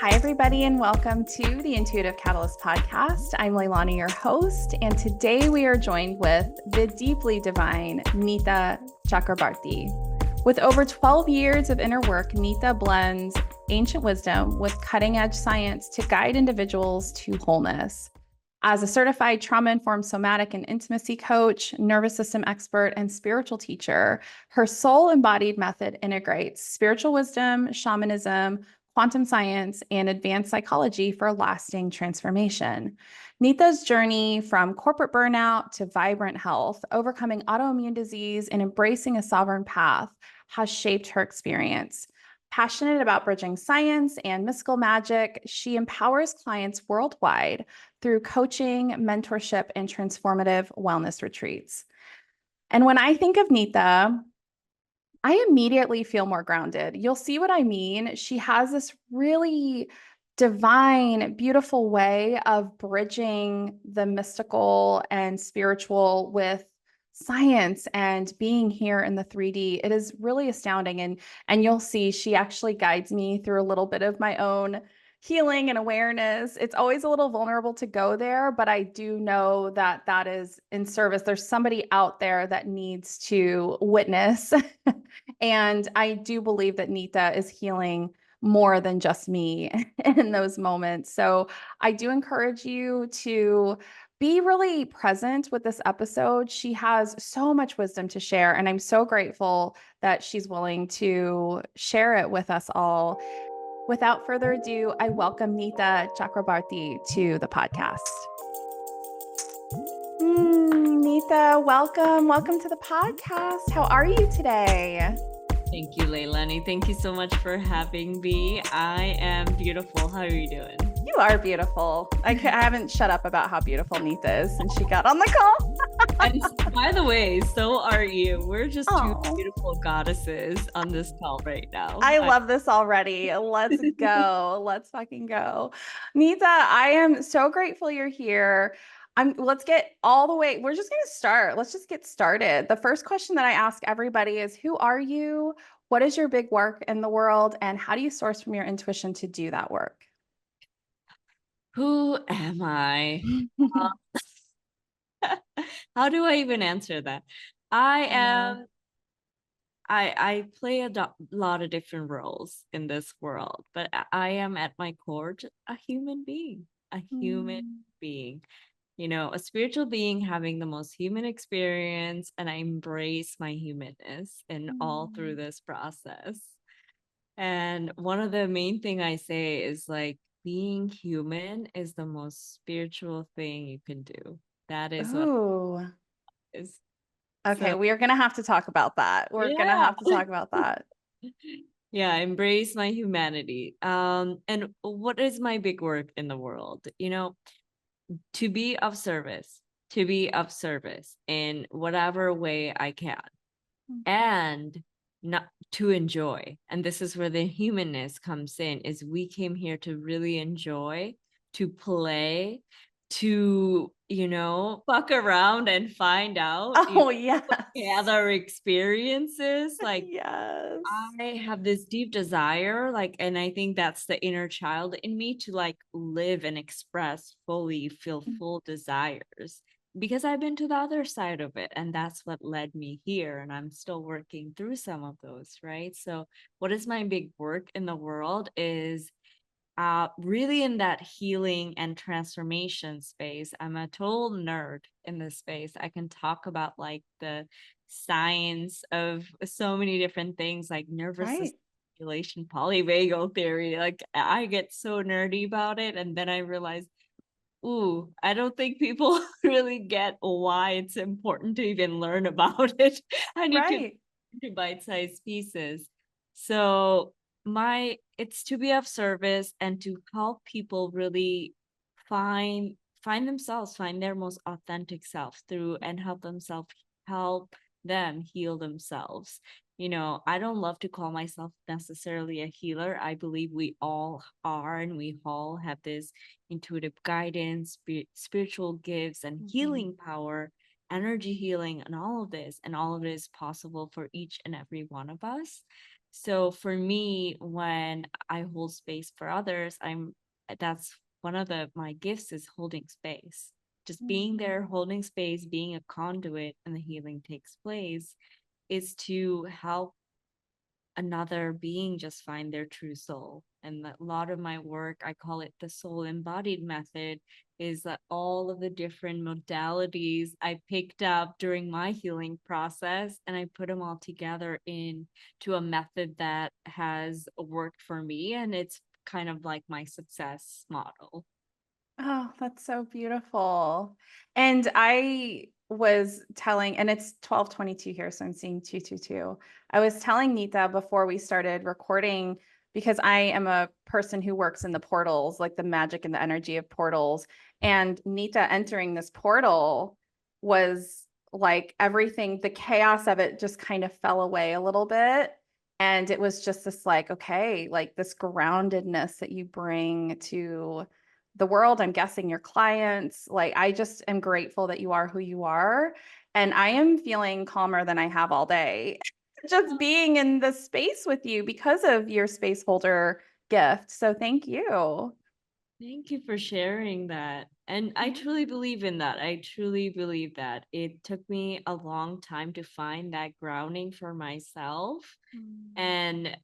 Hi, everybody, and welcome to the Intuitive Catalyst podcast. I'm Leilani, your host, and today we are joined with the deeply divine Nita Chakrabarty. With over 12 years of inner work, Nita blends ancient wisdom with cutting-edge science to guide individuals to wholeness. As a certified trauma-informed somatic and intimacy coach, nervous system expert, and spiritual teacher, her soul-embodied method integrates spiritual wisdom, shamanism, quantum science, and advanced psychology for lasting transformation. Nita's journey from corporate burnout to vibrant health, overcoming autoimmune disease, and embracing a sovereign path has shaped her experience. Passionate about bridging science and mystical magic, she empowers clients worldwide through coaching, mentorship, and transformative wellness retreats. And when I think of Nita, I immediately feel more grounded. You'll see what I mean. She has this really divine, beautiful way of bridging the mystical and spiritual with science and being here in the 3D. It is really astounding. And you'll see she actually guides me through a little bit of my own healing and awareness. It's always a little vulnerable to go there, but I do know that that is in service. There's somebody out there that needs to witness. And I do believe that Nita is healing more than just me in those moments. So I do encourage you to be really present with this episode. She has so much wisdom to share, and I'm so grateful that she's willing to share it with us all. Without further ado, I welcome Nita Chakrabarty to the podcast. Nita, welcome. Welcome to the podcast. How are you today? Thank you, Leilani. Thank you so much for having me. I am beautiful. How are you doing? You are beautiful. I haven't shut up about how beautiful Nita is since she got on the call. And by the way, so are you. We're just two beautiful goddesses on this call right now. I love this already. Let's go. Let's fucking go. Nita, I am so grateful you're here. Let's get all the way. We're just going to start. Let's just get started. The first question that I ask everybody is, who are you? What is your big work in the world? And how do you source from your intuition to do that work? Who am I? How do I even answer that? I play a lot of different roles in this world, but I am at my core a human being, you know, a spiritual being having the most human experience, and I embrace my humanness and all through this process. And one of the main thing I say is like being human is the most spiritual thing you can do. That is what is. Okay, So, we are going to have to talk about that. We're going to have to talk about that. Yeah, embrace my humanity. And what is my big work in the world? You know, to be of service in whatever way I can, and not to enjoy. And this is where the humanness comes in, is we came here to really enjoy, to play, to, you know, fuck around and find out other experiences. Like, yes, I have this deep desire, like, and I think that's the inner child in me, to like live and express fully, feel full desires, because I've been to the other side of it, and that's what led me here, and I'm still working through some of those, right? So what is my big work in the world is really in that healing and transformation space. I'm a total nerd in this space. I can talk about like the science of so many different things, like nervous system regulation, polyvagal theory. Like, I get so nerdy about it, and then I realize, ooh, I don't think people really get why it's important to even learn about it. I need to bite-sized pieces. So it's to be of service and to help people really find themselves, find their most authentic self through, and help them heal themselves. You know, I don't love to call myself necessarily a healer. I believe we all are, and we all have this intuitive guidance, spiritual gifts, and healing power, energy healing, and all of this. And all of it is possible for each and every one of us. So for me, when I hold space for others, that's one of my gifts is holding space. Just being there, holding space, being a conduit, and the healing takes place is to help another being just find their true soul. And a lot of my work, I call it the soul embodied method, is that all of the different modalities I picked up during my healing process and I put them all together into a method that has worked for me. And it's kind of like my success model. Oh, that's so beautiful. And I was telling, and it's 12:22 here, so I'm seeing 222. I was telling Nita before we started recording, because I am a person who works in the portals, like the magic and the energy of portals. And Nita entering this portal was like everything, the chaos of it just kind of fell away a little bit. And it was just this like, okay, like this groundedness that you bring to the world, I'm guessing your clients. Like, I just am grateful that you are who you are. And I am feeling calmer than I have all day, just being in this space with you because of your space holder gift. So thank you. Thank you for sharing that. And I truly believe in that. I truly believe that. It took me a long time to find that grounding for myself. Mm. And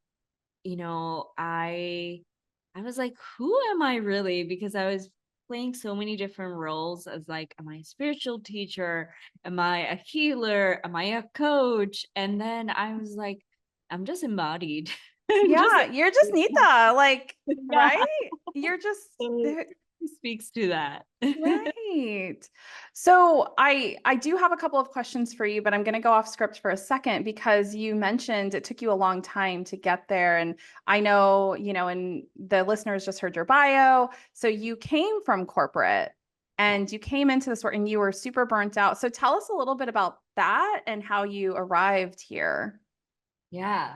I was like, who am I really? Because I was playing so many different roles as like, am I a spiritual teacher? Am I a healer? Am I a coach? And then I was like, I'm just embodied. I'm just Yeah, you're just Nita, like, yeah. right? You're just It speaks to that. right. So I do have a couple of questions for you, but I'm going to go off script for a second because you mentioned it took you a long time to get there. And I know, and the listeners just heard your bio. So you came from corporate Yeah. and you came into this work and you were super burnt out. So tell us a little bit about that and how you arrived here. Yeah.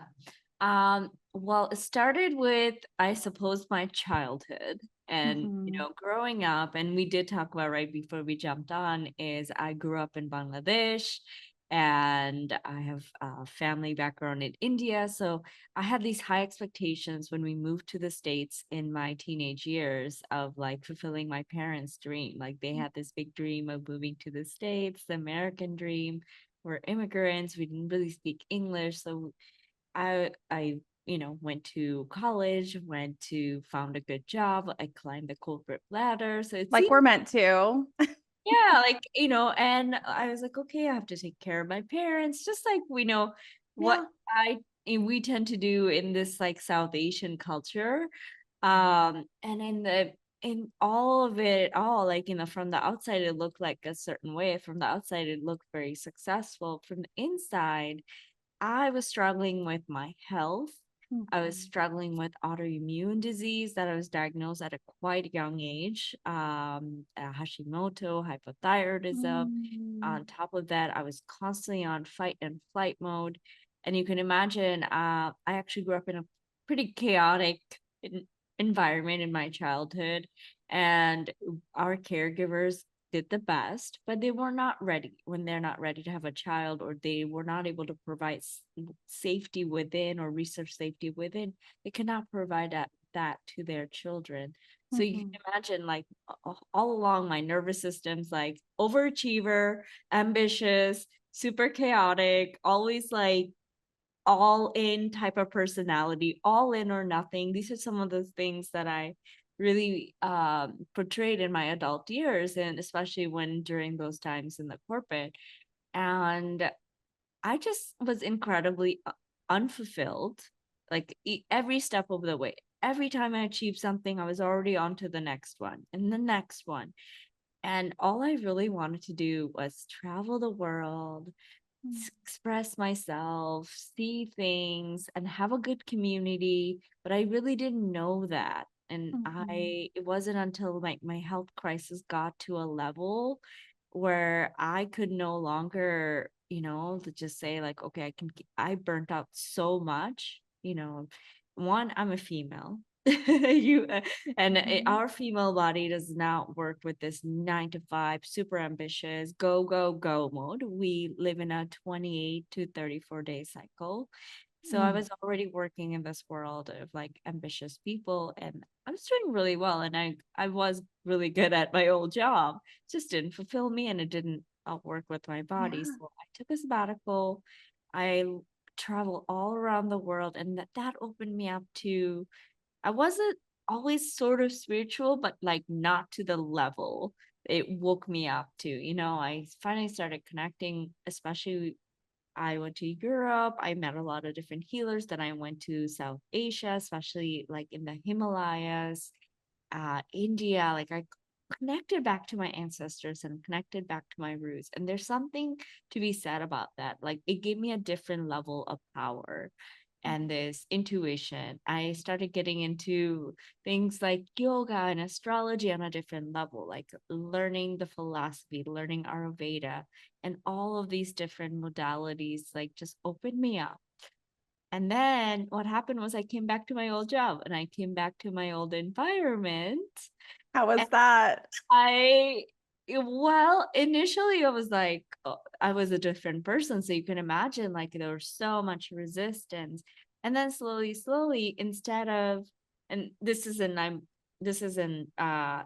Well, it started with, I suppose, my childhood and, Mhm. growing up. And we did talk about right before we jumped on is I grew up in Bangladesh and I have a family background in India. So I had these high expectations when we moved to the States in my teenage years of like fulfilling my parents' dream. Like they had this big dream of moving to the States, the American dream. We're immigrants. We didn't really speak English. So I went to college, went to found a good job. I climbed the corporate ladder. So it Like seemed, we're meant to. yeah, like, and I was like, okay, I have to take care of my parents, just like we know what Yeah. we tend to do in this like South Asian culture. And in all of it all, like, from the outside, it looked like a certain way. From the outside, it looked very successful. From the inside, I was struggling with my health. I was Mhm. struggling with autoimmune disease that I was diagnosed at a quite young age, Hashimoto, hypothyroidism. Mm. On top of that, I was constantly on fight and flight mode. And you can imagine, I actually grew up in a pretty chaotic environment in my childhood. And our caregivers did the best, but they were not ready when they're not ready to have a child, or they were not able to provide safety within or research safety within. They cannot provide that to their children. So you Mhm. can imagine, like, all along, my nervous system's like overachiever, ambitious, super chaotic, always like all in type of personality, all in or nothing. These are some of the things that I really portrayed in my adult years, and especially when during those times in the corporate. And I just was incredibly unfulfilled, like every step of the way. Every time I achieved something, I was already on to the next one and the next one. And all I really wanted to do was travel the world, express myself, see things, and have a good community. But I really didn't know that. And Mhm. it wasn't until like my health crisis got to a level where I could no longer, to just say like, okay, I burnt out so much, one, I'm a female. you and Mhm. our female body does not work with this 9 to 5 super ambitious go go go mode. We live in a 28 to 34 day cycle, So I was already working in this world of like ambitious people, and I was doing really well, and I was really good at my old job. Just didn't fulfill me, and it didn't work with my body. Yeah. So I took a sabbatical. I traveled all around the world, and that opened me up to, I wasn't always sort of spiritual, but like not to the level it woke me up to. I finally started connecting, especially I went to Europe. I met a lot of different healers. Then I went to South Asia, especially like in the Himalayas, India. Like I connected back to my ancestors and connected back to my roots. And there's something to be said about that. Like it gave me a different level of power and this intuition. I started getting into things like yoga and astrology on a different level, like learning the philosophy, learning Ayurveda, and all of these different modalities, like just opened me up. And then what happened was I came back to my old job and I came back to my old environment. How was And that? well, initially I was like, I was a different person. So you can imagine, like, there was so much resistance. And then slowly, instead of, and this isn't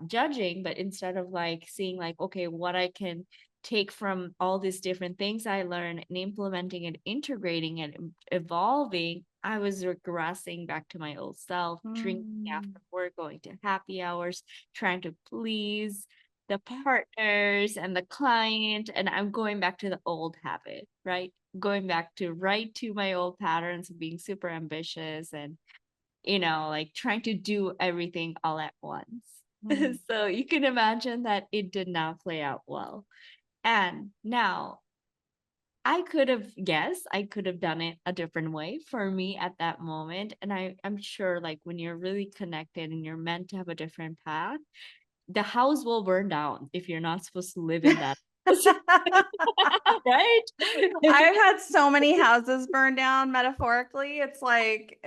judging, but instead of like seeing like, okay, what I can take from all these different things I learned and implementing and integrating and evolving, I was regressing back to my old self, drinking after work, going to happy hours, trying to please the partners and the client. And I'm going back to the old habit, right? Going back to my old patterns of being super ambitious and, like trying to do everything all at once. Mm. So you can imagine that it did not play out well. And now I could have done it a different way for me at that moment. And I'm sure like when you're really connected and you're meant to have a different path, the house will burn down if you're not supposed to live in that house. Right? I've had so many houses burned down metaphorically. It's like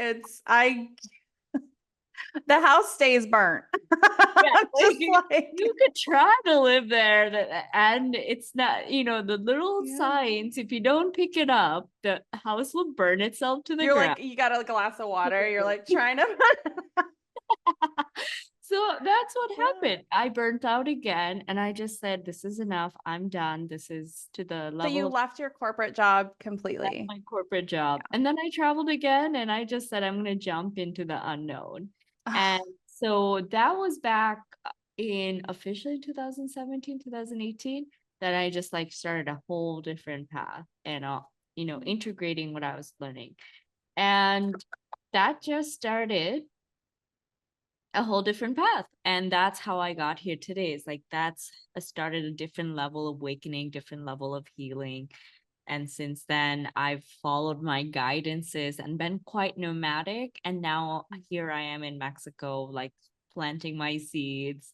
the house stays burnt. Yeah, Just like you could try to live there, and it's not, the little yeah. signs, if you don't pick it up, the house will burn itself to the You're ground. like you got a glass of water. You're like trying to So that's what yeah. happened. I burnt out again, and I just said, this is enough. I'm done. This is to the So level you of left your corporate job that's completely. my corporate job. And then I traveled again, and I just said, I'm going to jump into the unknown. And Yeah. so that was back in officially 2017, 2018, that I just like started a whole different path and, integrating what I was learning. And that just started a whole different path. And that's how I got here today. It's like that's I started a different level of awakening, different level of healing. And since then, I've followed my guidances and been quite nomadic. And now here I am in Mexico, like planting my seeds,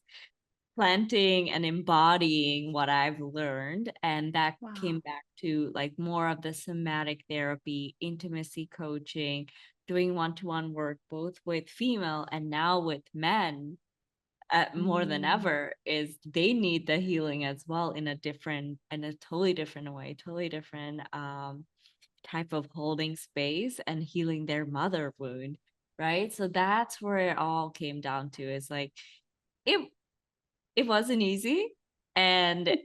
planting and embodying what I've learned. And that came Wow. back to like more of the somatic therapy, intimacy coaching, doing one-to-one work, both with female and now with men. More than Mm. ever is they need the healing as well in a totally different way, totally different type of holding space and healing their mother wound, right? So that's where it all came down to. Is like it it wasn't easy, and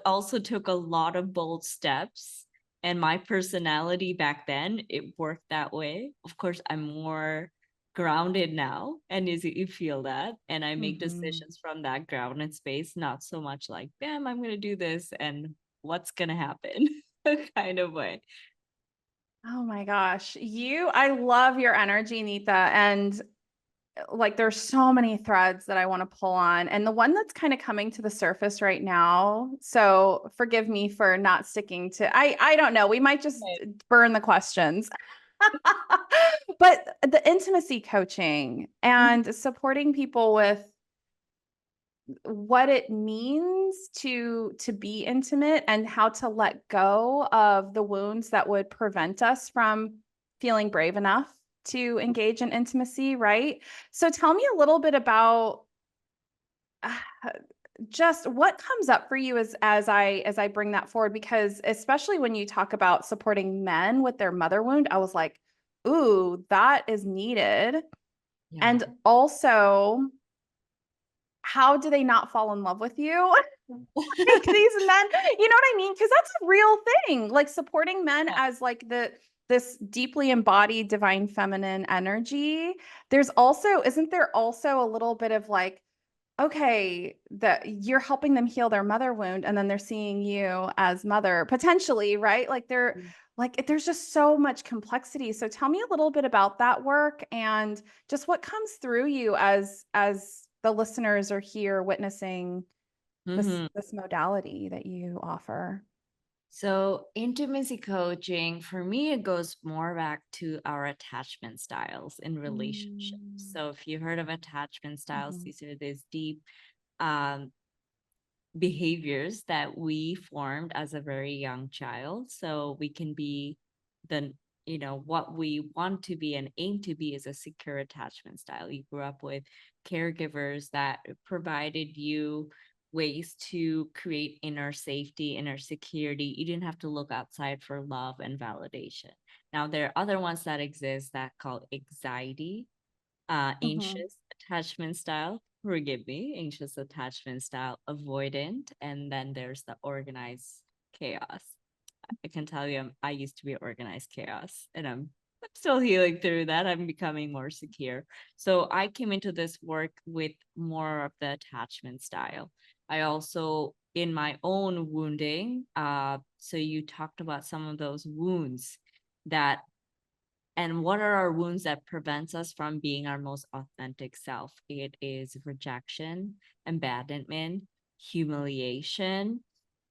also took a lot of bold steps, and my personality back then, it worked that way. Of course, I'm more grounded now, and you feel that, and I make Mhm. decisions from that grounded space, not so much like, bam, I'm gonna do this and what's gonna happen kind of way. Oh my gosh. I love your energy, Nita. And like there's so many threads that I want to pull on. And the one that's kind of coming to the surface right now. So forgive me for not sticking to I don't know. We might just Right. burn the questions. But the intimacy coaching Mhm. and supporting people with what it means to be intimate and how to let go of the wounds that would prevent us from feeling brave enough to engage in intimacy, right? So tell me a little bit about uh, just what comes up for you as I bring that forward, because especially when you talk about supporting men with their mother wound, I was like, ooh, that is needed. Yeah. And also, how do they not fall in love with you? Like these men, you know what I mean? Because that's a real thing. Like supporting men Yeah. as like this deeply embodied divine feminine energy. There's also, isn't there also a little bit of like, okay, that you're helping them heal their mother wound, and then they're seeing you as mother potentially, right? Like they're like there's just so much complexity. So tell me a little bit about that work and just what comes through you as the listeners are here witnessing Mhm. this modality that you offer. So, intimacy coaching, for me, it goes more back to our attachment styles in relationships. Mm. So, if you heard of attachment styles, Mhm. these are these deep um, behaviors that we formed as a very young child. So, we can be the, what we want to be and aim to be is a secure attachment style. You grew up with caregivers that provided you ways to create inner safety, inner security. You didn't have to look outside for love and validation. Now, there are other ones that exist that called anxiety, Mhm. anxious attachment style. Forgive me, anxious attachment style, avoidant, and then there's the organized chaos. I can tell you, I used to be organized chaos, and I'm still healing through that. I'm becoming more secure. So I came into this work with more of the attachment style. I also, in my own wounding, so you talked about some of those wounds that, and what are our wounds that prevents us from being our most authentic self? It is rejection, abandonment, humiliation,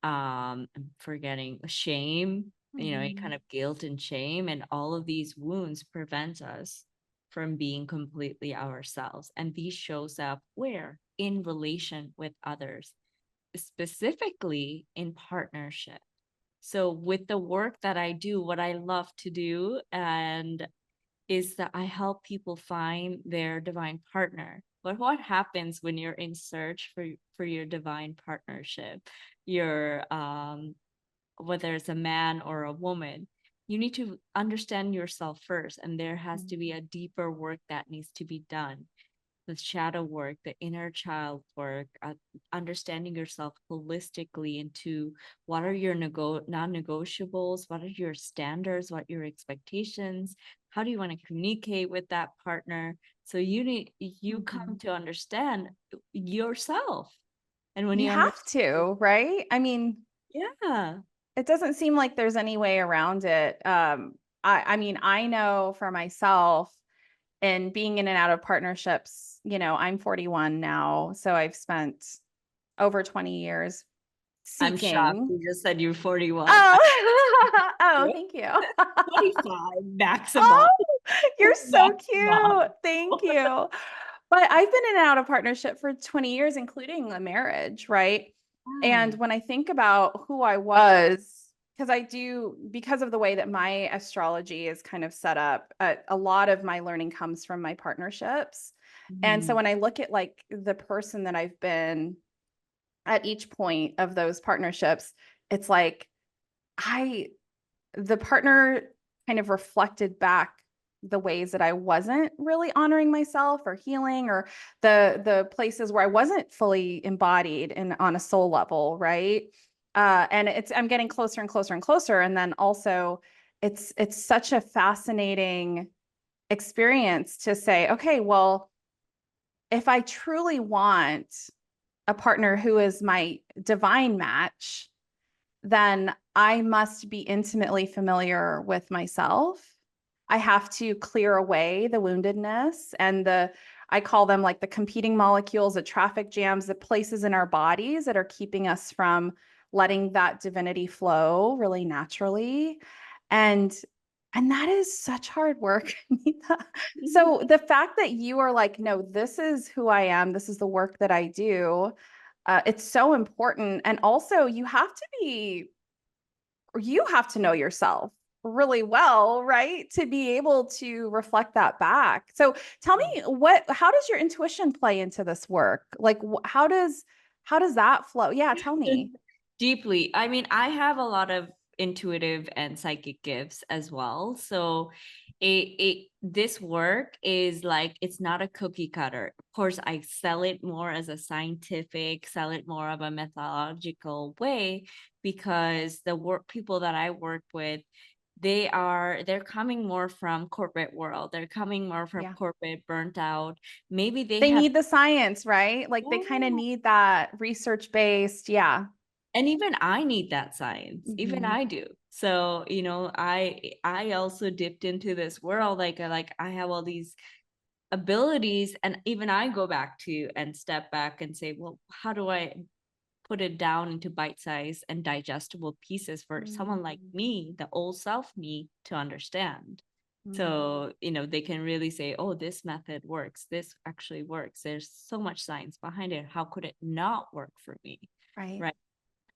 I'm forgetting shame, kind Mhm. of guilt and shame. And all of these wounds prevent us from being completely ourselves. And these shows up where? In relation with others, specifically in partnership. So with the work that I do, what I love to do and is that I help people find their divine partner. But what happens when you're in search for your divine partnership? Your whether it's a man or a woman, you need to understand yourself first, and there has to be a deeper work that needs to be done, the shadow work, the inner child work, understanding yourself holistically into what are your non-negotiables, what are your standards, what your expectations, how do you want to communicate with that partner. So you come Mhm. to understand yourself. And when You you have understand, to, right? I mean, yeah, it doesn't seem like there's any way around it. I mean, I know for myself and being in and out of partnerships, I'm 41 now, so I've spent over 20 years I'm shocked. seeking. You just said you're 41. Oh, oh, I'm thank you. 25 Oh, maximum. you're so Maximum. cute. Thank you. But I've been in and out of partnership for 20 years, including a marriage, right? And Yeah. when I think about who I was, because of the way that my astrology is kind of set up, a lot of my learning comes from my partnerships. And so Mhm. when I look at like the person that I've been at each point of those partnerships, it's like I the partner kind of reflected back the ways that I wasn't really honoring myself or healing, or the places where I wasn't fully embodied and on a soul level, right? And I'm getting closer and closer and closer. And then also it's such a fascinating experience to say, okay, well, if I truly want a partner who is my divine match, then I must be intimately familiar with myself. I have to clear away the woundedness and I call them like the competing molecules, the traffic jams, the places in our bodies that are keeping us from letting that divinity flow really naturally. And and that is such hard work, Nita. So the fact that you are like, no, this is who I am, this is the work that I do, it's so important. And also, you have to know yourself really well, right? To be able to reflect that back. So tell me how does your intuition play into this work? Like how does that flow? Yeah, tell me. Deeply. I mean, I have a lot of intuitive and psychic gifts as well. So this work is like, it's not a cookie cutter. Of course, I sell it more as a scientific, sell it more of a methodological way, because the work people that I work with, they're coming more from corporate world. They're coming more from Yeah. corporate burnt out. Maybe they They have, need the science, right? Like they kind of yeah. need that research based. Yeah. And even I need that science. Even Mhm. I do. So, I also dipped into this world. Like I have all these abilities, and even I go back to and step back and say, well, how do I put it down into bite-sized and digestible pieces for someone like Mm. me, the old self me, to understand? Mm. So, they can really say, oh, this method works. This actually works. There's so much science behind it. How could it not work for me? Right. Right.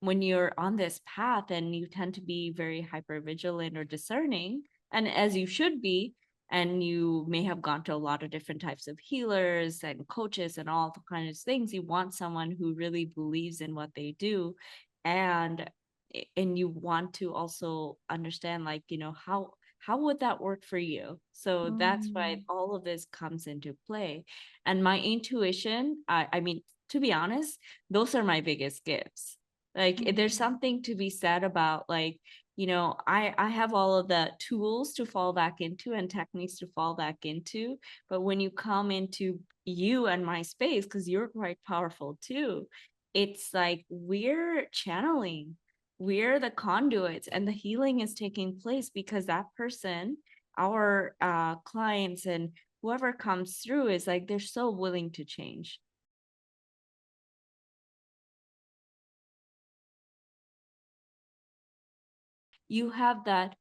When you're on this path and you tend to be very hyper vigilant or discerning, and as you should be, and you may have gone to a lot of different types of healers and coaches and all the kinds of things, you want someone who really believes in what they do, and you want to also understand, like, how would that work for you? So that's why Mm. all of this comes into play. And my intuition, I mean, to be honest, those are my biggest gifts. Like, there's Mm. something to be said about, like, I have all of the tools to fall back into and techniques to fall back into, but when you come into you and my space, because you're quite powerful too, it's like we're channeling, we're the conduits, and the healing is taking place because that person, our clients and whoever comes through, is like, they're so willing to change. You have that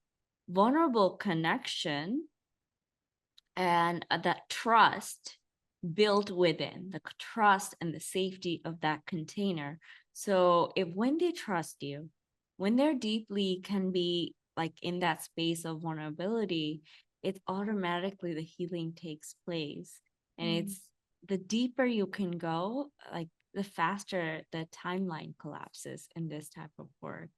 vulnerable connection and that trust built within, the trust and the safety of that container. So if when they trust you, when they're deeply can be like in that space of vulnerability, it's automatically the healing takes place. And Mm. it's the deeper you can go, like the faster the timeline collapses in this type of work.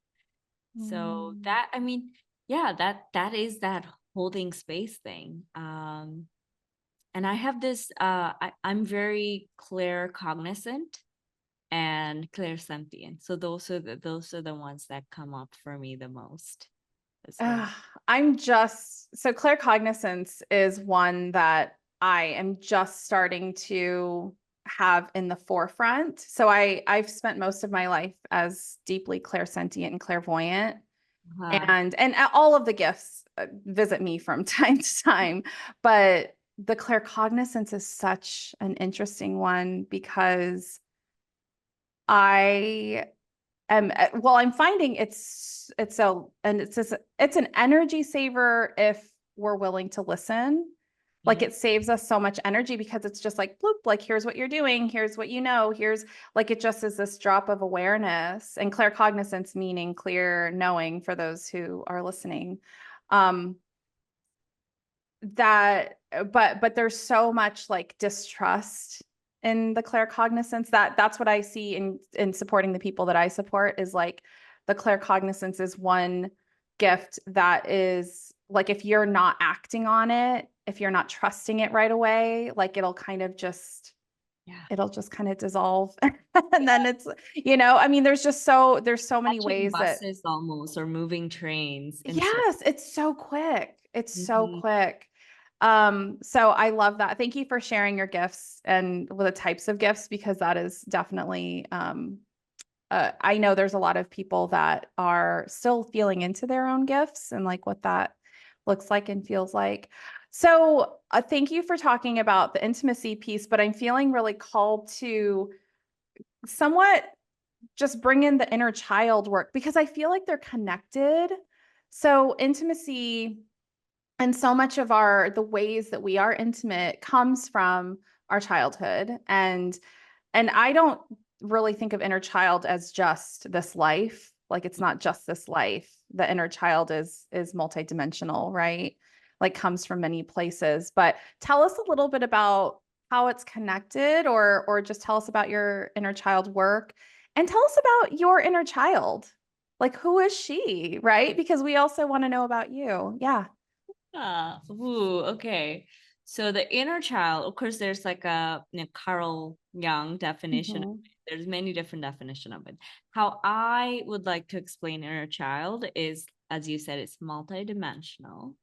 So Mm. that, I mean, yeah, that is that holding space thing. And I have this, I'm very clear cognizant and clairsentient. So those are the ones that come up for me the most as Uh, well. so claircognizance is one that I am just starting to have in the forefront. So I've spent most of my life as deeply clairsentient and clairvoyant, Uh, and all of the gifts visit me from time to time, but the claircognizance is such an interesting one because I well, I'm finding it's an energy saver if we're willing to listen. Like mhm. it saves us so much energy because it's just like bloop, like here's what you're doing, here's what you know, here's like it just is this drop of awareness, and claircognizance meaning clear knowing for those who are listening. Um, that but there's so much like distrust in the claircognizance that's what I see in supporting the people that I support is like the claircognizance is one gift that is like if you're not acting on it, if you're not trusting it right away, like Yeah. it'll just kind of dissolve and then it's I mean there's so many Catching ways that buses almost, or moving trains instead. yes, it's so quick. It's so Mhm. quick. So I love that. Thank you for sharing your gifts and the types of gifts because that is definitely I know there's a lot of people that are still feeling into their own gifts and like what that looks like and feels like. So, thank you for talking about the intimacy piece, but I'm feeling really called to somewhat just bring in the inner child work because I feel like they're connected. So intimacy and so much of the ways that we are intimate comes from our childhood and I don't really think of inner child as just this life. Like it's not just this life. The inner child is multidimensional, right? Like comes from many places. But tell us a little bit about how it's connected or just tell us about your inner child work and tell us about your inner child. Like who is she, right? Because we also want to know about you. Yeah. Ooh, okay. So the inner child, of course, there's like a Carl Jung definition. Mhm. There's many different definition of it. How I would like to explain inner child is, as you said, it's multidimensional.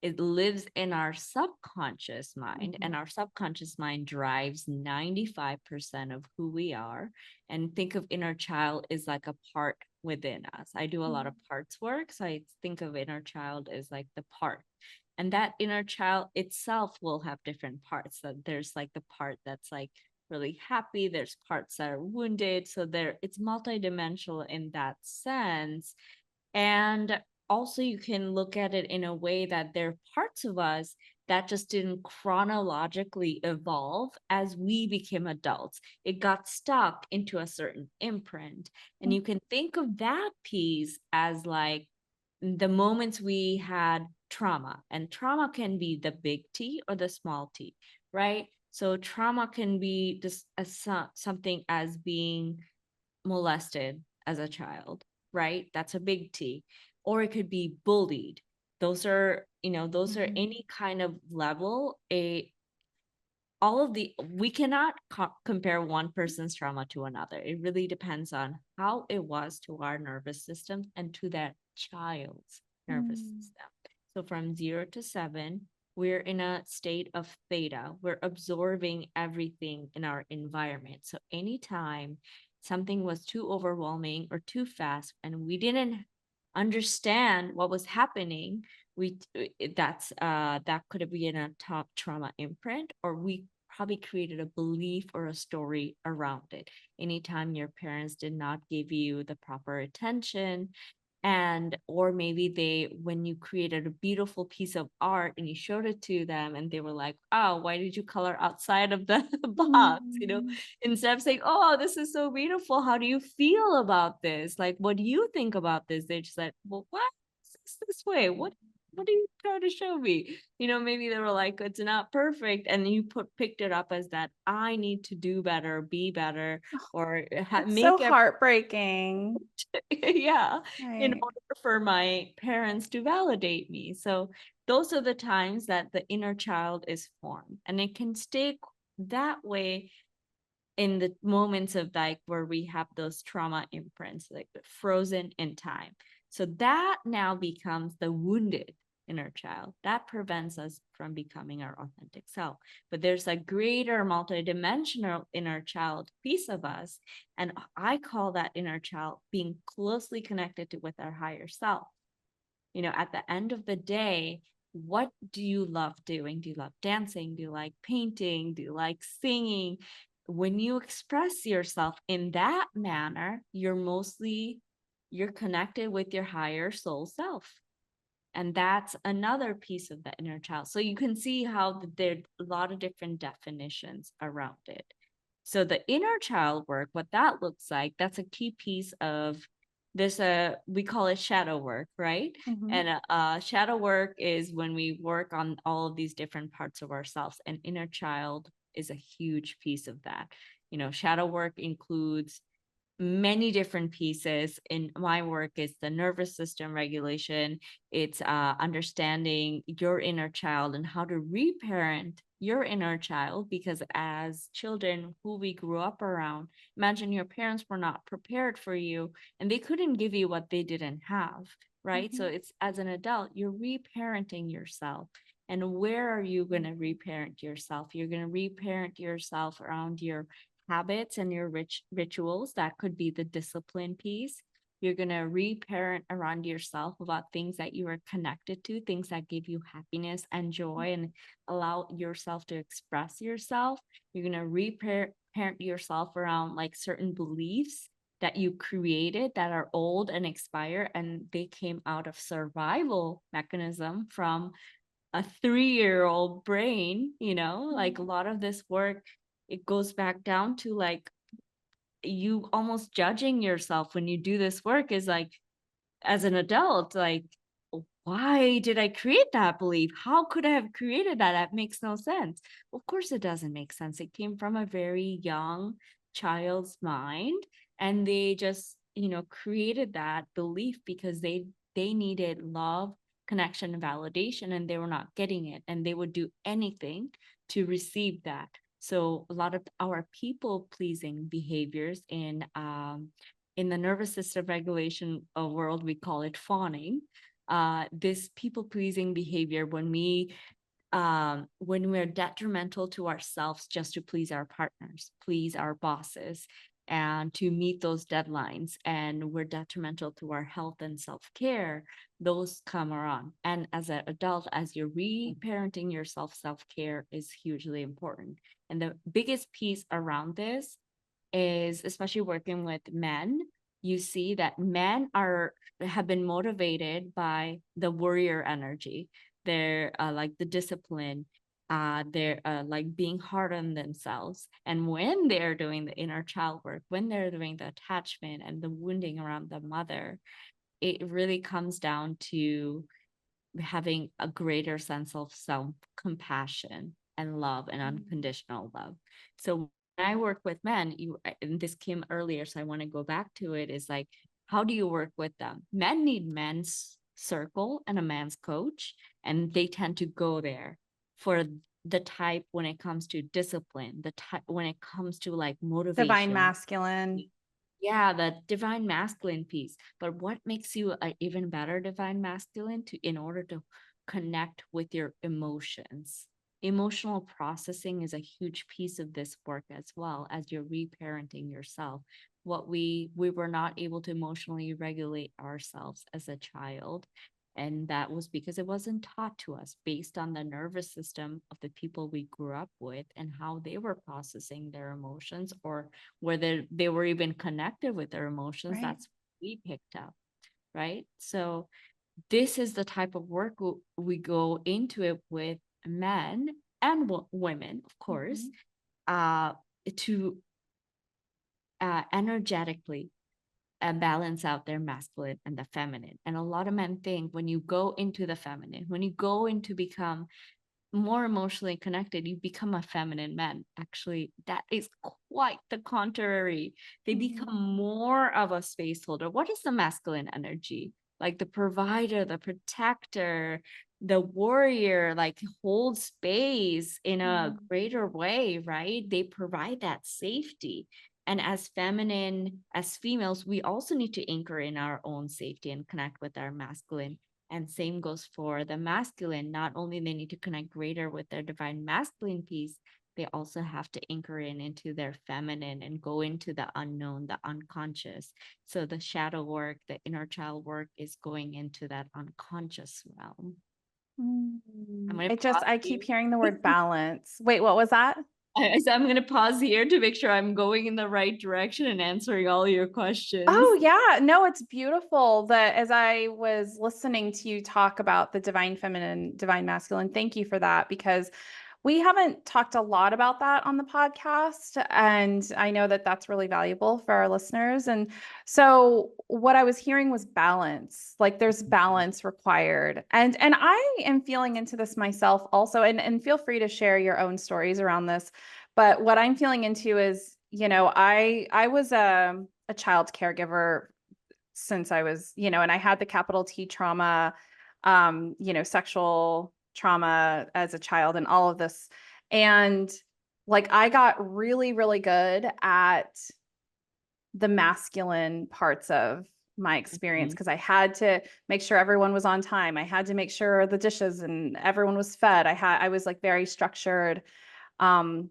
It lives in our subconscious mind, and Mhm. our subconscious mind drives 95% of who we are. And think of inner child as like a part within us. I do a lot of parts work, so I think of inner child as like the part. And that inner child itself will have different parts. So there's like the part that's like really happy, there's parts that are wounded. So there it's multidimensional in that sense. And also, you can look at it in a way that there are parts of us that just didn't chronologically evolve as we became adults. It got stuck into a certain imprint. And you can think of that piece as like the moments we had trauma, and trauma can be the big T or the small t, right? So trauma can be just something as being molested as a child, right? That's a big T. Or it could be bullied. Those are, those are Mhm. any kind of level. All of the, we cannot compare one person's trauma to another. It really depends on how it was to our nervous system and to that child's nervous Mhm. system. So from 0 to 7, we're in a state of theta. We're absorbing everything in our environment. So anytime something was too overwhelming or too fast and we didn't understand what was happening, we that could have been a top trauma imprint, or we probably created a belief or a story around it. Anytime your parents did not give you the proper attention, and or maybe they, when you created a beautiful piece of art and you showed it to them and they were like, oh, why did you color outside of the box, Mhm. instead of saying, oh, this is so beautiful, how do you feel about this, like what do you think about this, they just said, well, why is this way, what are you trying to show me? Maybe they were like, it's not perfect. And you picked it up as that I need to do better, be better, or That's so make heartbreaking. yeah, in Right. order for my parents to validate me. So those are the times that the inner child is formed. And it can stay that way in the moments of like where we have those trauma imprints, like frozen in time. So that now becomes the wounded inner child that prevents us from becoming our authentic self. But there's a greater multidimensional inner child piece of us, and I call that inner child being closely connected to with our higher self. At the end of the day, what do you love doing? Do you love dancing? Do you like painting? Do you like singing? When you express yourself in that manner, you're connected with your higher soul self. And that's another piece of the inner child. So you can see how there are a lot of different definitions around it. So the inner child work, what that looks like, that's a key piece of this. We call it shadow work, right? Mhm. And shadow work is when we work on all of these different parts of ourselves, and inner child is a huge piece of that. Shadow work includes many different pieces. In my work, it's the nervous system regulation, it's understanding your inner child and how to reparent your inner child, because as children who we grew up around, imagine your parents were not prepared for you and they couldn't give you what they didn't have, right? So Mhm. it's, as an adult, you're reparenting yourself. And where are you going to reparent yourself? You're going to reparent yourself around your habits and your rituals. That could be the discipline piece. You're going to reparent around yourself about things that you are connected to, things that give you happiness and joy and allow yourself to express yourself. You're going to reparent yourself around like certain beliefs that you created that are old and expire, and they came out of survival mechanism from a 3-year-old brain. Like a Mhm. lot of this work, it goes back down to like you almost judging yourself when you do this work is like, as an adult, like, why did I create that belief? How could I have created that? That makes no sense. Of course, it doesn't make sense. It came from a very young child's mind, and they just, created that belief because they needed love, connection and validation, and they were not getting it, and they would do anything to receive that. So a lot of our people pleasing behaviors in the nervous system regulation world, we call it fawning. This people pleasing behavior, when we're detrimental to ourselves just to please our partners, please our bosses, and to meet those deadlines, and we're detrimental to our health and self-care, those come around. And as an adult, as you're reparenting yourself, self-care is hugely important. And the biggest piece around this is, especially working with men, you see that men have been motivated by the warrior energy. They're like the discipline. They're like being hard on themselves. And when they're doing the inner child work, when they're doing the attachment and the wounding around the mother, it really comes down to having a greater sense of self-compassion and love and unconditional love. So when I work with men, and this came earlier, so I want to go back to it, is like, how do you work with them? Men need men's circle and a man's coach, and they tend to go there for the type when it comes to discipline, the type when it comes to like motivation. Divine masculine. Yeah, the divine masculine piece. But what makes you an even better divine masculine in order to connect with your emotions? Emotional processing is a huge piece of this work as well, as you're reparenting yourself. What we were not able to emotionally regulate ourselves as a child. And that was because it wasn't taught to us based on the nervous system of the people we grew up with and how they were processing their emotions, or whether they were even connected with their emotions. Right. That's what we picked up, right? So this is the type of work we go into it with men and women, of course, to energetically balance out their masculine and the feminine. And a lot of men think when you go into the feminine, when you go into become more emotionally connected, you become a feminine man. Actually, that is quite the contrary. They become more of a space holder. What is the masculine energy? Like the provider, the protector, the warrior, like hold space in a greater way, right? They provide that safety. And as feminine, as females, we also need to anchor in our own safety and connect with our masculine. And same goes for the masculine. Not only they need to connect greater with their divine masculine piece, they also have to anchor into their feminine and go into the unknown, the unconscious. So the shadow work, the inner child work is going into that unconscious realm. I keep hearing the word balance. Wait, what was that? I'm going to pause here to make sure I'm going in the right direction and answering all your questions. Oh yeah, no, it's beautiful that as I was listening to you talk about the divine feminine, divine masculine, thank you for that, because we haven't talked a lot about that on the podcast. And I know that that's really valuable for our listeners. And so what I was hearing was balance, like there's balance required. And I am feeling into this myself also, and feel free to share your own stories around this. But what I'm feeling into is, I was a child caregiver since I was, and I had the capital T trauma, sexual trauma as a child and all of this. And like, I got really, really good at the masculine parts of my experience because I had to make sure everyone was on time. I had to make sure the dishes and everyone was fed. I was like very structured. And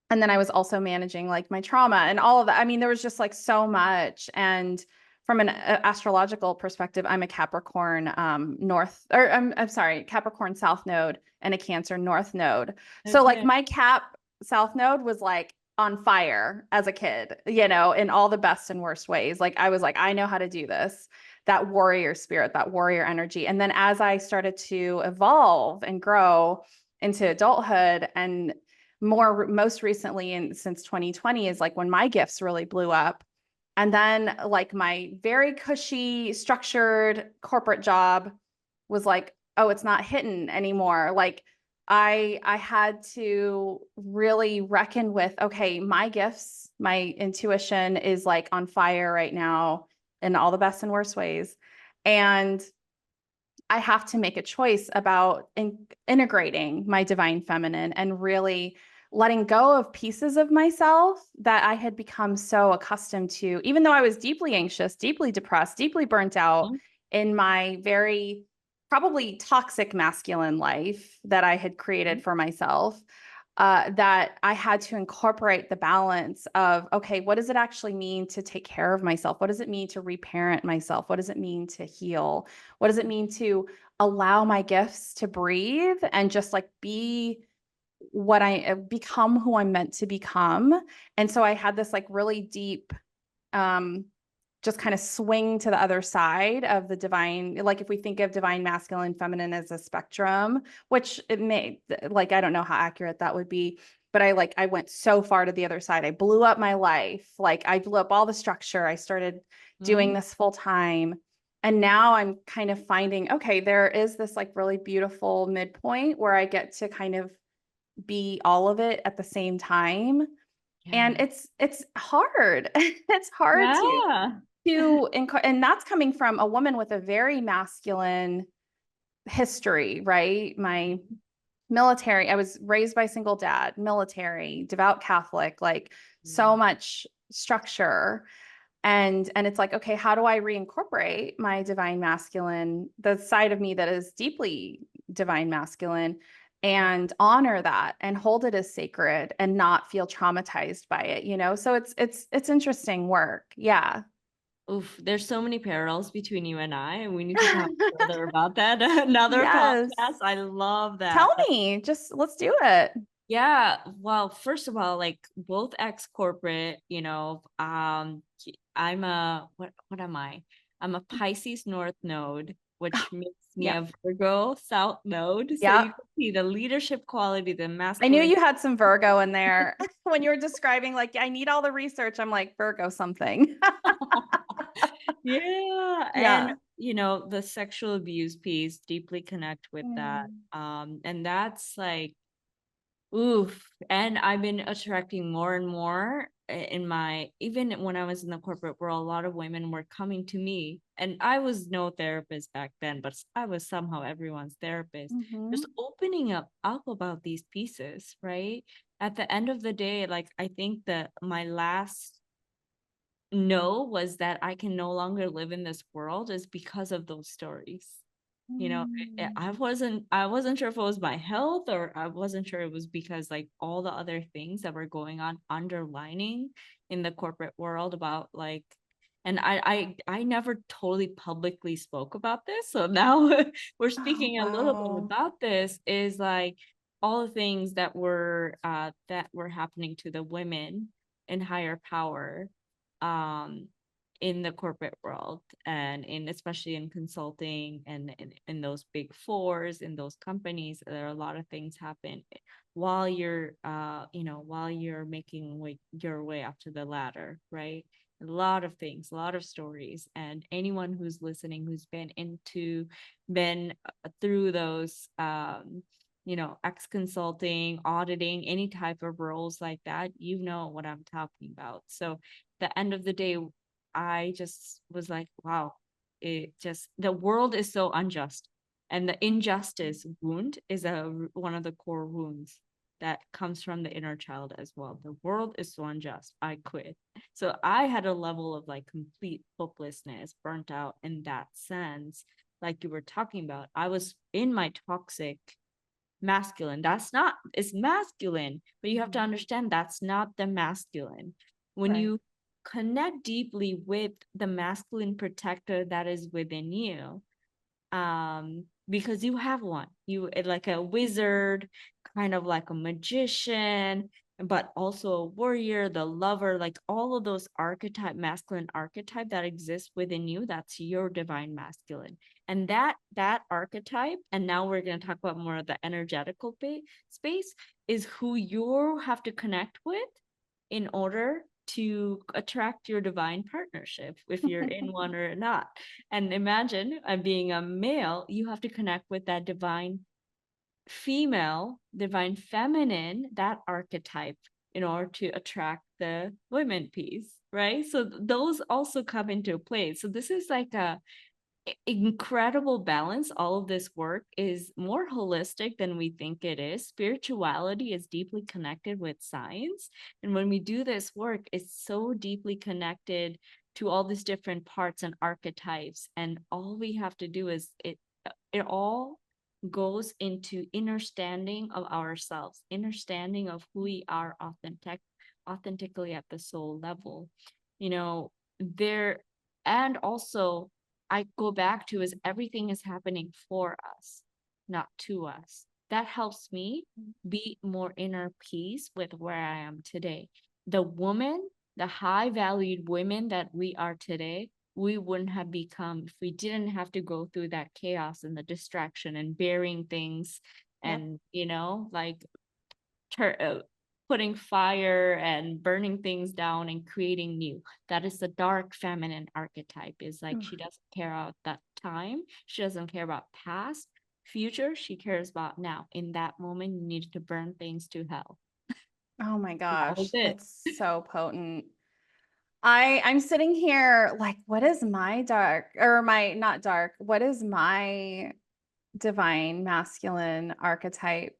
then I was also managing like my trauma and all of that. I mean, there was just like so much. And from an astrological perspective, I'm a Capricorn I'm sorry, Capricorn South Node and a Cancer North Node. Okay. So like my Cap South Node was like on fire as a kid, in all the best and worst ways. Like I was like, I know how to do this. That warrior spirit, that warrior energy. And then as I started to evolve and grow into adulthood, and most recently, and since 2020 is like when my gifts really blew up. And then like my very cushy, structured corporate job was like, oh, it's not hitting anymore. Like I had to really reckon with, okay, my gifts, my intuition is like on fire right now in all the best and worst ways. And I have to make a choice about integrating my divine feminine and really letting go of pieces of myself that I had become so accustomed to, even though I was deeply anxious, deeply depressed, deeply burnt out Mhm. in my very probably toxic masculine life that I had created for myself. That I had to incorporate the balance of, okay, what does it actually mean to take care of myself? What does it mean to reparent myself? What does it mean to heal? What does it mean to allow my gifts to breathe and just like be what I become who I'm meant to become? And so I had this like really deep um just kind of swing to the other side of the divine, like if we think of divine masculine feminine as a spectrum, which it may, like I don't know how accurate that would be, but I went so far to the other side. I blew up my life, like I blew up all the structure. I started doing Mhm. this full time, and now I'm kind of finding, okay, there is this like really beautiful midpoint where I get to kind of be all of it at the same time. And Yeah. it's hard. It's hard Yeah. and that's coming from a woman with a very masculine history, right? My military, I was raised by a single dad, military, devout Catholic, like so Mm. much structure. And it's like, okay, how do I reincorporate my divine masculine, the side of me that is deeply divine masculine, and honor that and hold it as sacred and not feel traumatized by it, you know? So it's interesting work. Yeah. Oof, there's so many parallels between you and I, and we need to talk further about that another Yes. podcast. I love Tell that. me, just let's do it. Yeah, well, first of all, like both ex-corporate, I'm a what am I? I'm a Pisces North node, which makes me Yeah. a Virgo South node. So Yeah. you can see the leadership quality, the I knew masculine. you had some Virgo in there when you were describing, like, I need all the research. I'm like, Virgo something. Yeah, and Yeah. the sexual abuse piece deeply connect with that. Mm. And that's like oof. And I've been attracting more and more in my, even when I was in the corporate world, a lot of women were coming to me. And I was no therapist back then, but I was somehow everyone's therapist, just Mhm. opening up about these pieces, right? At the end of the day, like I think that my last no was that I can no longer live in this world is because of those stories. Mm. I wasn't sure if it was my health, or I wasn't sure it was because like all the other things that were going on underlining in the corporate world about like, and I never totally publicly spoke about this, so now we're Oh, speaking a little bit wow. about this, is like all the things that were happening to the women in higher power um in the corporate world, and in especially in consulting, and in those big fours, in those companies, there are a lot of things happen while you're making your way up to the ladder, right? A lot of things, a lot of stories, and anyone who's listening, who's been through those ex consulting, auditing, any type of roles like that, you know what I'm talking about. So the end of the day, I just was like, wow, the world is so unjust. And the injustice wound is one of the core wounds that comes from the inner child as well. The world is so unjust. I quit. So I had a level of like complete hopelessness, burnt out in that sense. Like you were talking about, I was in my toxic masculine. It's masculine, but you have to Mhm. understand that's not the masculine. When Right. you connect deeply with the masculine protector that is within you, because you have one, like a wizard, kind of like a magician, but also a warrior, the lover, like all of those masculine archetype that exists within you, that's your divine masculine. And that archetype, and now we're going to talk about more of the energetical space, is who you have to connect with in order to attract your divine partnership, if you're in one or not. And imagine being a male, you have to connect with that divine female, divine feminine, that archetype, in order to attract the women piece, right? So those also come into play. So this is like incredible balance. All of this work is more holistic than we think it is. Spirituality is deeply connected with science. And when we do this work, it's so deeply connected to all these different parts and archetypes. And all we have to do is it all goes into understanding of ourselves, understanding of who we are authentically at the soul level. You know, there, and also I go back to is everything is happening for us, not to us. That helps me be more inner peace with where I am today. The woman, the high valued women that we are today, we wouldn't have become if we didn't have to go through that chaos and the distraction and burying things Yep. and, like putting fire and burning things down and creating new. That is the dark feminine archetype. Is like she doesn't care about that time. She doesn't care about past, future. She cares about now. In that moment, you need to burn things to hell. Oh my That was gosh, it. it's so potent. I'm sitting here like, what is my dark or my not dark? What is my divine masculine archetype?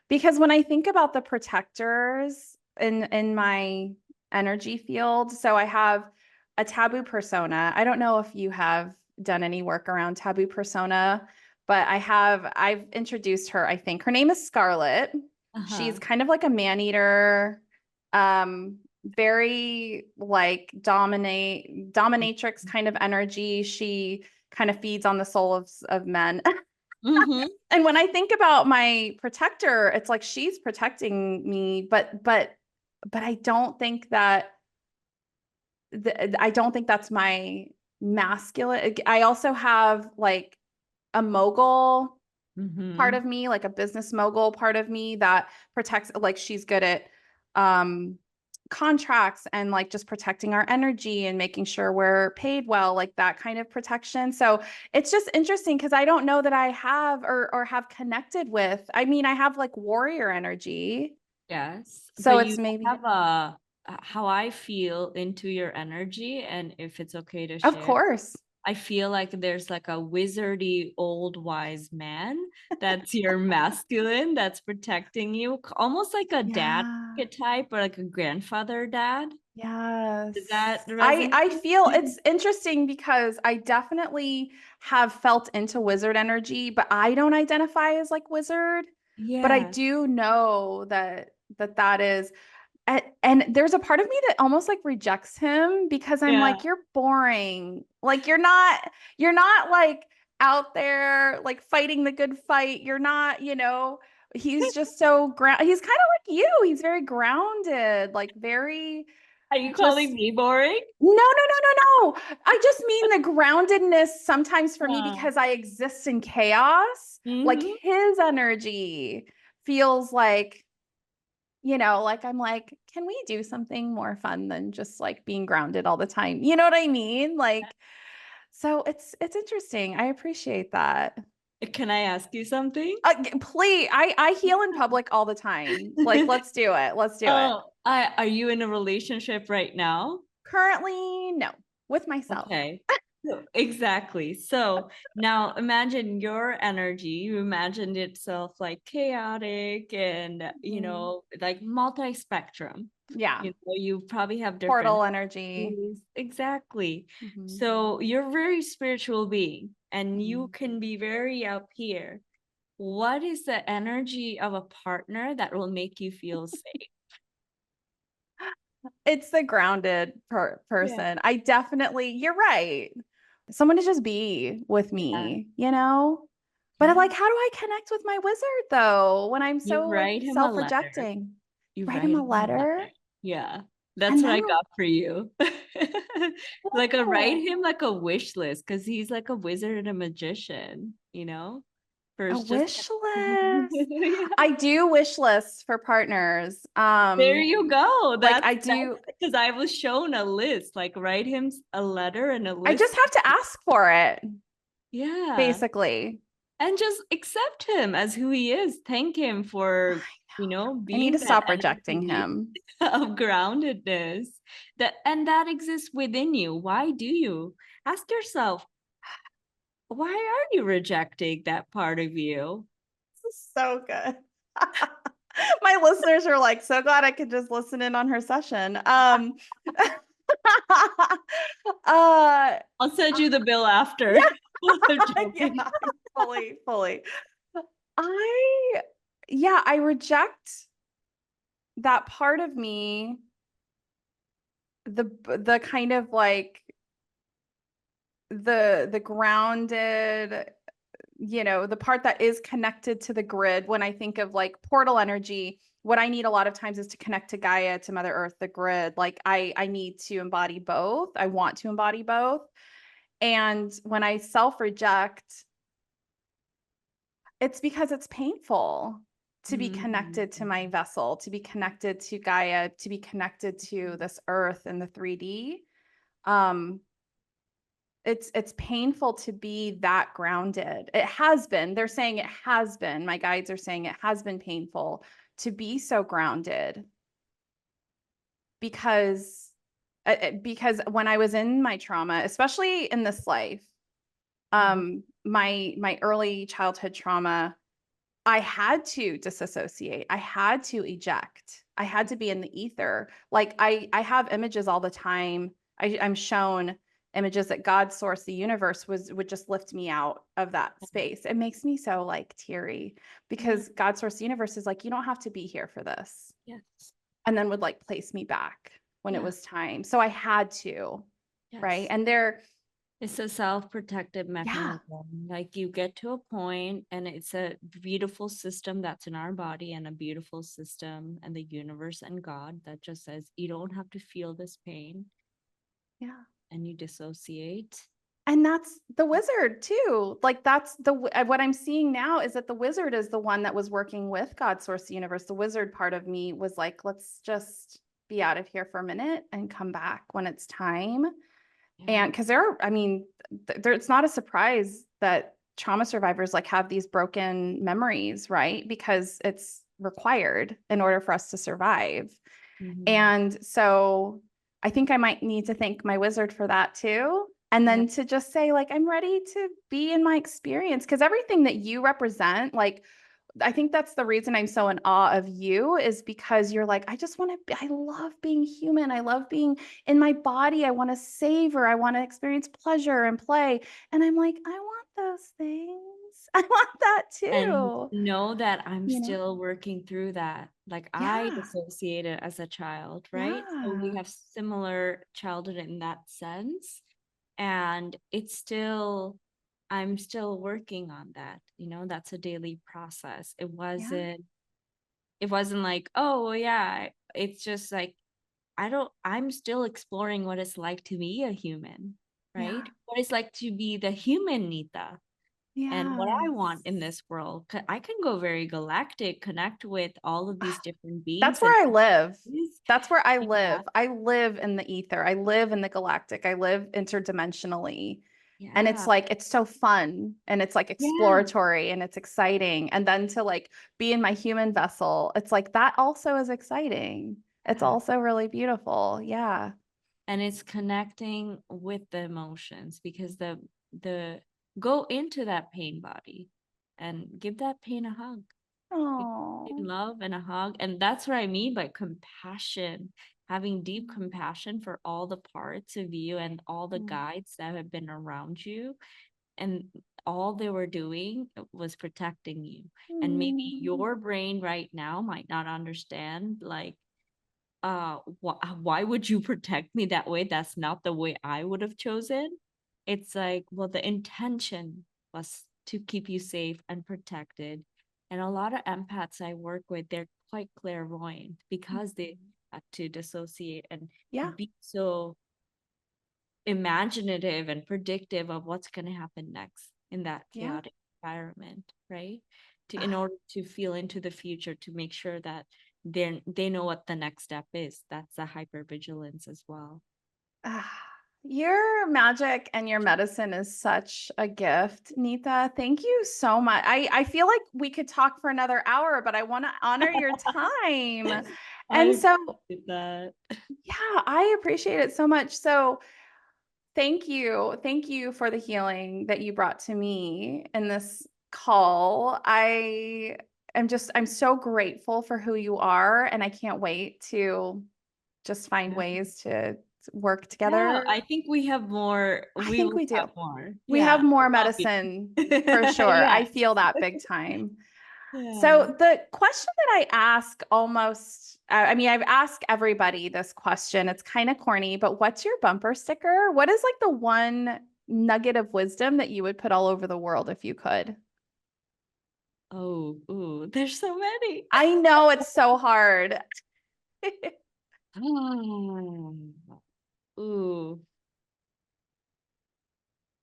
Because when I think about the protectors in my energy field, so I have a taboo persona. I don't know if you have done any work around taboo persona, but I've introduced her, I think. Her name is Scarlett. She's Uh-huh. kind of like a man eater, very like dominatrix kind of energy. She kind of feeds on the soul of men. Mm-hmm. And when I think about my protector, it's like she's protecting me, but I don't think that I don't think that's my masculine. I also have like a mogul part Mm-hmm. of me, like a business mogul part of me that protects, like she's good at um contracts and like just protecting our energy and making sure we're paid well, like that kind of protection. So it's just interesting because I don't know that I have or have connected with. I mean, I have like warrior energy. Yes, So but you it's maybe, have a how I feel into your energy, and if it's okay to of share, course. I feel like there's like a wizardy old wise man that's your masculine that's protecting you, almost like a dad Yeah. archetype or like a grandfather dad. Does Yes. that resonate? I feel it's interesting because I definitely have felt into wizard energy, but I don't identify as like wizard. But I Yeah, do know that is and there's a part of me that almost like rejects him because I'm yeah. like, you're boring. Like you're not like out there like fighting the good fight. You're not, he's just so he's kind of like you. He's very grounded, like very Are you calling just me boring? no, no, no, no, no. I just mean the groundedness sometimes for me Yeah. because I exist in chaos. Like Mm-hmm. his energy feels like, like I'm like, can we do something more fun than just like being grounded all the time? You know what I mean? Like, so it's interesting. I appreciate that. Can I ask you something? Please, I heal in public all the time. Like, let's do it. Let's do it. Oh, are you in a relationship right now? Currently, no, with myself. Okay. Exactly. So now imagine your energy. You imagined itself like chaotic and, Mhm. like multi-spectrum. Yeah. You probably have different Portal energy. hobbies. Exactly. Mhm. So you're a very spiritual being and you Mhm. can be very up here. What is the energy of a partner that will make you feel safe? It's the grounded Yeah. person. I definitely, you're right. Someone to just be with Yeah. me, you know? But I'm Yeah. like, how do I connect with my wizard though when I'm You so like write him a letter. self-rejecting? You Write him write a him a letter letter. Yeah. That's and what then I got for you. Like a write oh, him like a wish list because he's like a wizard and a magician, a first just wish list. yeah. I do wish lists for partners. There you go. Like That's I do, because I was shown a list, like write him a letter and a I just list. have to ask for it, Yeah. basically. And just accept him as who he is. Thank him for, I need to being that stop rejecting energy him. of groundedness that exists within you. Why do you? Ask yourself, why are you rejecting that part of you? This is so good. My listeners are like, so glad I could just listen in on her session. uh, I'll send you the bill after. yeah, I'm joking. yeah, fully. I, yeah, I reject that part of me, the kind of like the grounded, the part that is connected to the grid. When I think of like portal energy, what I need a lot of times is to connect to Gaia, to Mother Earth, the grid. Like I need to embody both. I want to embody both. And when I self-reject, it's because it's painful to be connected to my vessel, to be connected to Gaia, to be connected to this earth and the 3D. It's painful to be that grounded. It has been. They're saying it has been. My guides are saying it has been painful to be so grounded because when I was in my trauma, especially in this life, my early childhood trauma, I had to disassociate. I had to eject. I had to be in the ether. Like I have images all the time. I'm shown images that God, source, the universe would just lift me out of that space. It makes me so like teary because God, source, the universe is like, you don't have to be here for this. Yes. And then would like place me back when it was time. So I had to, right? Yes. And It's a self-protective yeah, mechanism. Like you get to a point and it's a beautiful system that's in our body and a beautiful system and the universe and God that just says you don't have to feel this pain yeah. and you dissociate. And that's the wizard too. Like that's what I'm seeing now is that the wizard is the one that was working with God, source, the universe. The wizard part of me was like, let's just be out of here for a minute and come back when it's time. Yeah. And because I mean, it's not a surprise that trauma survivors like have these broken memories, right? Because it's required in order for us to survive. Mhm. And so I think I might need to thank my wizard for that too. And Yep. then to just say, like, I'm ready to be in my experience. Because everything that you represent, like, I think that's the reason I'm so in awe of you is because you're like, I just want to be, I love being human. I love being in my body. I want to savor. I want to experience pleasure and play. And I'm like, I want those things. I want that And too. know that I'm You know? still working through that. Like I Yeah. dissociated as a child, right? So we Yeah. have similar childhood in that sense. And it's still, I'm still working on that. That's a daily process. Yeah. It wasn't like, oh well, yeah, it's just like I'm still exploring what it's like to be a human, Yeah. right? What it's like to be the human Nita and what I want Yes. in this world. I can go very galactic, connect with all of these different That's beings and where I live. energies. That's where I Yeah, live. I live in the ether. I live in the galactic. I live interdimensionally. And it's yeah, like, it's so fun and it's like yeah, exploratory and it's exciting. And then to like be in my human vessel, it's like that also is exciting. It's yeah. also really beautiful. Yeah. And it's connecting with the emotions because the go into that pain body and give that pain a hug. Give it Oh. love and a hug. And that's what I mean by compassion, having deep compassion for all the parts of you and all the guides that have been around you. And all they were doing was protecting you. And maybe your brain right now might not understand, like, why would you protect me that way? That's not the way I would have chosen. It's like, well, the intention was to keep you safe and protected. And a lot of empaths I work with, they're quite clairvoyant because they had to dissociate and Yeah. be so imaginative and predictive of what's going to happen next in that Yeah. chaotic environment, right? In Ah, order to feel into the future, to make sure that they know what the next step is. That's the hypervigilance as well. ah. Your magic and your medicine is such a gift, Nita. Thank you so much. I feel like we could talk for another hour, but I want to honor your time. I And so, appreciate that. yeah, I appreciate it so much. So, Thank you. Thank you for the healing that you brought to me in this call. I'm so grateful for who you are, and I can't wait to just find Yeah. ways to work Yeah, together. I think we have more. I We think will we do. have more. We Yeah, have more I love you. medicine for sure. I Yes. feel that big time. Yeah. So the question that I ask I mean, I've asked everybody this question. It's kind of corny, but what's your bumper sticker? What is like the one nugget of wisdom that you would put all over the world if you could? Oh, ooh, there's so many. I know it's so hard. Ah, ooh,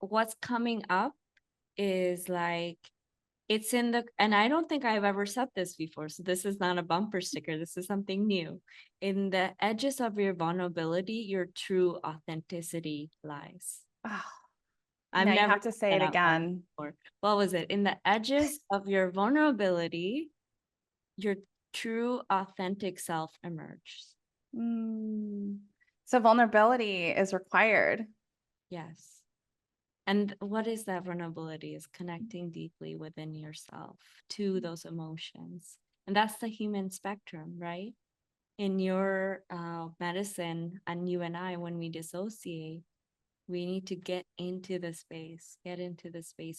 what's coming up is like it's in the, and I don't think I've ever said this before, so this is not a bumper sticker. This is something new. In the edges of your vulnerability, your true authenticity lies. Oh, I've now you never have to said say that it out loud again. before. What was it? In the edges of your vulnerability, your true authentic self emerges. Mm. So vulnerability is required. Yes. And what is that vulnerability? Is connecting deeply within yourself to those emotions. And that's the human spectrum, right? In your medicine, and you and I, when we dissociate, we need to get into the space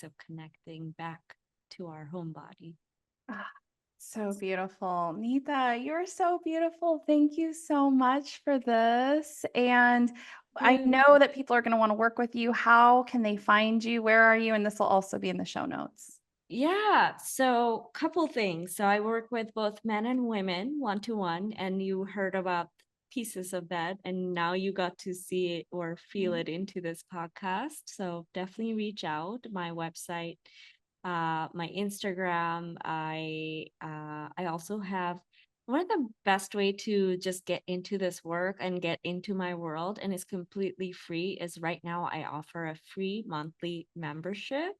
of connecting back to our home body. Ah, so beautiful. Nita, you're so beautiful. Thank you so much for this. And I You. know that people are going to want to work with you. How can they find you? Where are you? And this will also be in the show notes. Yeah, so couple things. So I work with both men and women one-to-one, and you heard about pieces of that, and now you got to see it or feel it into this podcast. So definitely reach out. My website, my Instagram. I also have one of the best way to just get into this work and get into my world, and it's completely free, is right now I offer a free monthly membership.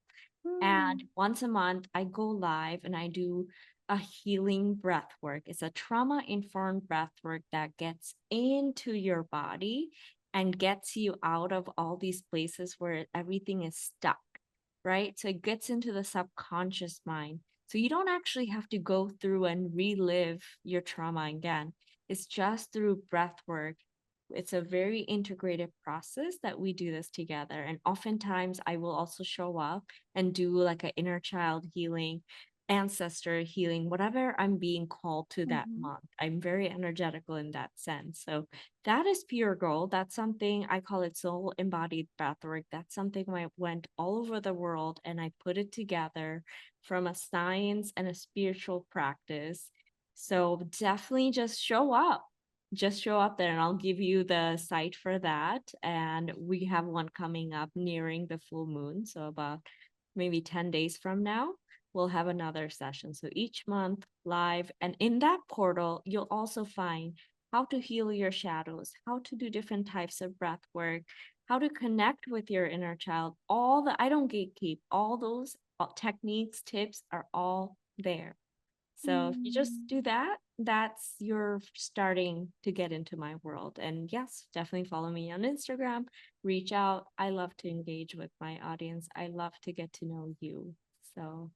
And Mm. once a month, I go live and I do a healing breath work. It's a trauma informed breath work that gets into your body and gets you out of all these places where everything is stuck, right? So it gets into the subconscious mind. So you don't actually have to go through and relive your trauma again. It's just through breath work. It's a very integrated process that we do this together. And oftentimes I will also show up and do like an inner child healing, ancestor healing, whatever I'm being called to that Mhm. month. I'm very energetical in that sense. So that is pure gold. That's something I call it soul embodied breathwork. That's something I went all over the world and I put it together from a science and a spiritual practice. So definitely just show up there and I'll give you the site for that. And we have one coming up nearing the full moon. So about maybe 10 days from now, we'll have another session. So each month live. And in that portal, you'll also find how to heal your shadows, how to do different types of breath work, how to connect with your inner child. I don't gatekeep, all those techniques, tips are all there. So if you just Mm. do that, that's you're starting to get into my world. And yes, definitely follow me on Instagram, reach out. I love to engage with my audience. I love to get to know you. So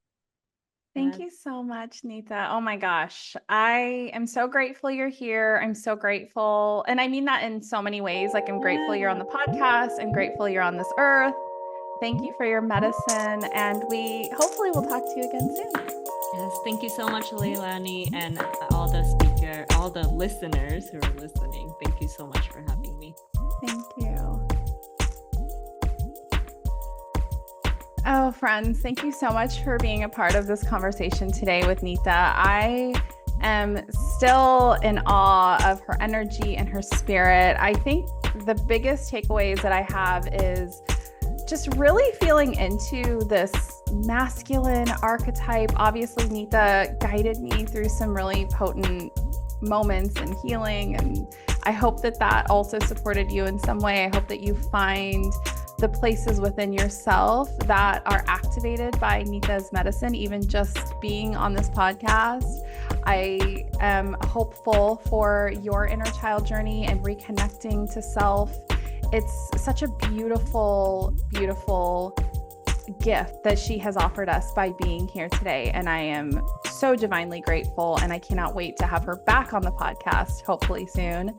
Thank that, you so much, Nita. Oh my gosh. I am so grateful you're here. I'm so grateful. And I mean that in so many ways. Like, I'm grateful you're on the podcast. I'm grateful you're on this earth. Thank you for your medicine. And we hopefully will talk to you again soon. yes, thank you so much, Leilani, and all the listeners who are listening. Thank you so much for having me. Thank you. Oh, friends, thank you so much for being a part of this conversation today with Nita. I am still in awe of her energy and her spirit. I think the biggest takeaways that I have is just really feeling into this masculine archetype. Obviously, Nita guided me through some really potent moments and healing. And I hope that that also supported you in some way. I hope that you find the places within yourself that are activated by Nita's medicine, even just being on this podcast. I am hopeful for your inner child journey and reconnecting to self it's such a beautiful, beautiful gift that she has offered us by being here today. And I am so divinely grateful, and I cannot wait to have her back on the podcast, hopefully soon.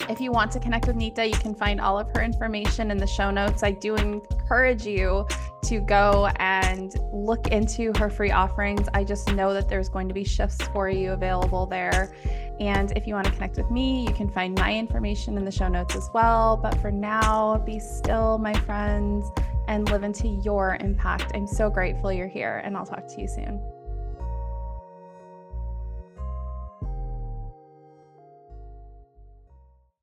If you want to connect with Nita, you can find all of her information in the show notes. I do encourage you to go and look into her free offerings. I just know that there's going to be shifts for you available there. And if you want to connect with me, you can find my information in the show notes as well. But for now, be still, my friends, and live into your impact. I'm so grateful you're here, and I'll talk to you soon.